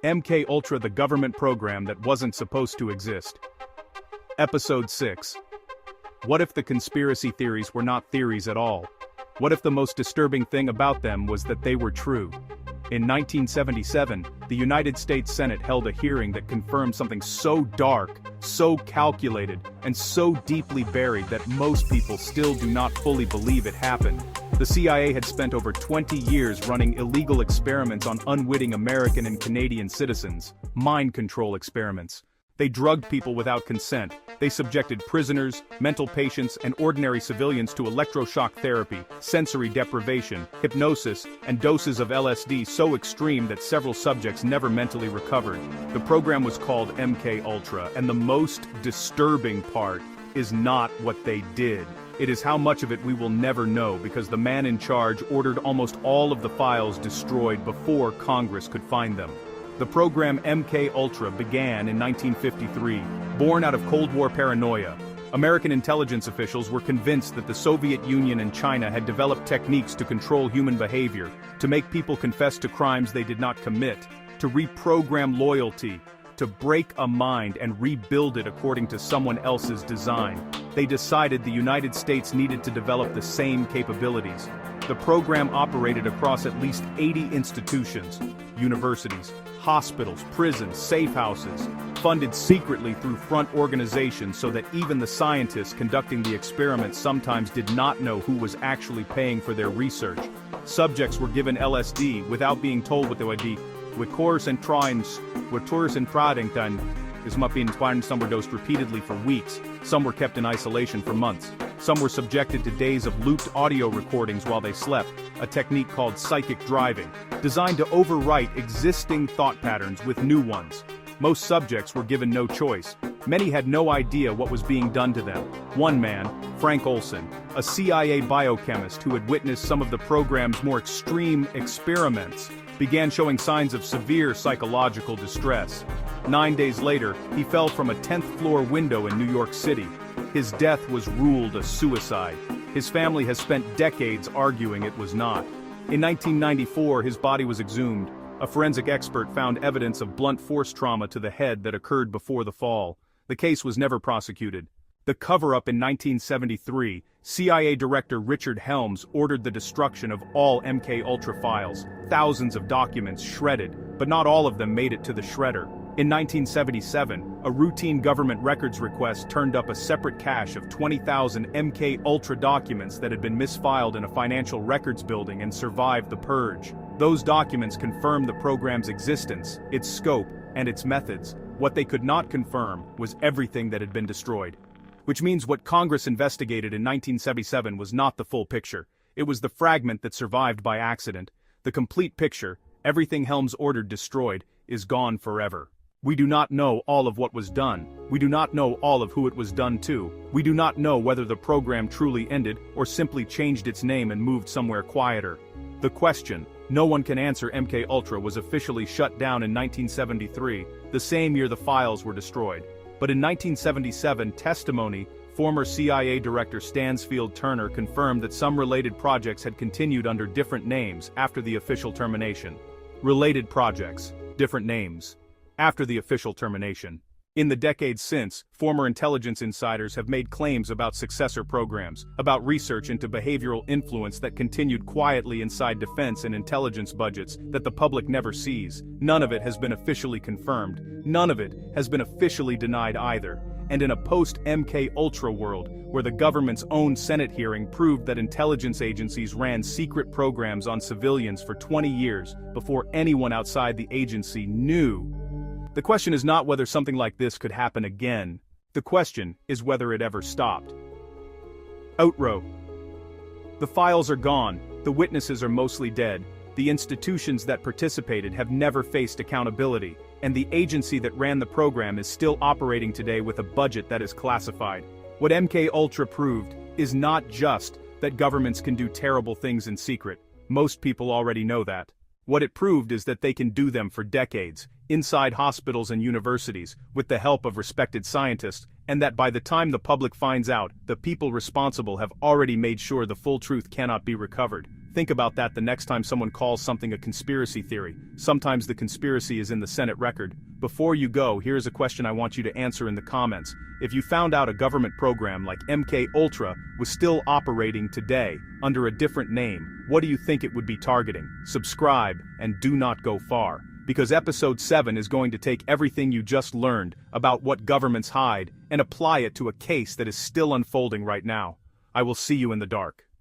MK Ultra, the government program that wasn't supposed to exist. Episode 6. What if the conspiracy theories were not theories at all? What if the most disturbing thing about them was that they were true? In 1977, the United States Senate held a hearing that confirmed something so dark, so calculated, and so deeply buried that most people still do not fully believe it happened. The CIA had spent over 20 years running illegal experiments on unwitting American and Canadian citizens, mind control experiments. They drugged people without consent. They subjected prisoners, mental patients, and ordinary civilians to electroshock therapy, sensory deprivation, hypnosis, and doses of LSD so extreme that several subjects never mentally recovered. The program was called MK Ultra, and the most disturbing part is not what they did. It is how much of it we will never know because the man in charge ordered almost all of the files destroyed before Congress could find them. The program MK Ultra began in 1953, born out of Cold War paranoia. American intelligence officials were convinced that the Soviet Union and China had developed techniques to control human behavior, to make people confess to crimes they did not commit, to reprogram loyalty, to break a mind and rebuild it according to someone else's design. They decided the United States needed to develop the same capabilities. The program operated across at least 80 institutions, universities, hospitals, prisons, safe houses, funded secretly through front organizations so that even the scientists conducting the experiments sometimes did not know who was actually paying for their research. Subjects were given LSD without being told what they would be. With course and trines, with tours and Pradington, is being some were dosed repeatedly for weeks, some were kept in isolation for months. Some were subjected to days of looped audio recordings while they slept, a technique called psychic driving, designed to overwrite existing thought patterns with new ones. Most subjects were given no choice. Many had no idea what was being done to them. One man, Frank Olson, a CIA biochemist who had witnessed some of the program's more extreme experiments, began showing signs of severe psychological distress. 9 days later, he fell from a 10th floor window in New York City. His death was ruled a suicide. His family has spent decades arguing it was not. In 1994, his body was exhumed. A forensic expert found evidence of blunt force trauma to the head that occurred before the fall. The case was never prosecuted. The cover-up in 1973, CIA Director Richard Helms ordered the destruction of all MK Ultra files, thousands of documents shredded, but not all of them made it to the shredder. In 1977, a routine government records request turned up a separate cache of 20,000 MK Ultra documents that had been misfiled in a financial records building and survived the purge. Those documents confirmed the program's existence, its scope, and its methods. What they could not confirm was everything that had been destroyed. Which means what Congress investigated in 1977 was not the full picture. It was the fragment that survived by accident. The complete picture, everything Helms ordered destroyed, is gone forever. We do not know all of what was done. We do not know all of who it was done to. We do not know whether the program truly ended or simply changed its name and moved somewhere quieter. The question no one can answer MK Ultra was officially shut down in 1973, the same year the files were destroyed. But in 1977, testimony, former CIA Director Stansfield Turner confirmed that some related projects had continued under different names after the official termination. Related projects, different names. After the official termination. In the decades since, former intelligence insiders have made claims about successor programs, about research into behavioral influence that continued quietly inside defense and intelligence budgets that the public never sees. None of it has been officially confirmed. None of it has been officially denied either. And in a post-MK Ultra world, where the government's own Senate hearing proved that intelligence agencies ran secret programs on civilians for 20 years before anyone outside the agency knew. The question is not whether something like this could happen again. The question is whether it ever stopped. Outrow. The files are gone, the witnesses are mostly dead, the institutions that participated have never faced accountability, and the agency that ran the program is still operating today with a budget that is classified. What MK Ultra proved is not just that governments can do terrible things in secret. Most people already know that. What it proved is that they can do them for decades, inside hospitals and universities, with the help of respected scientists, and that by the time the public finds out, the people responsible have already made sure the full truth cannot be recovered. Think about that the next time someone calls something a conspiracy theory. Sometimes the conspiracy is in the Senate record. Before you go, here's a question I want you to answer in the comments. If you found out a government program like MK Ultra was still operating today, under a different name, what do you think it would be targeting? Subscribe, and do not go far, because episode 7 is going to take everything you just learned about what governments hide and apply it to a case that is still unfolding right now. I will see you in the dark.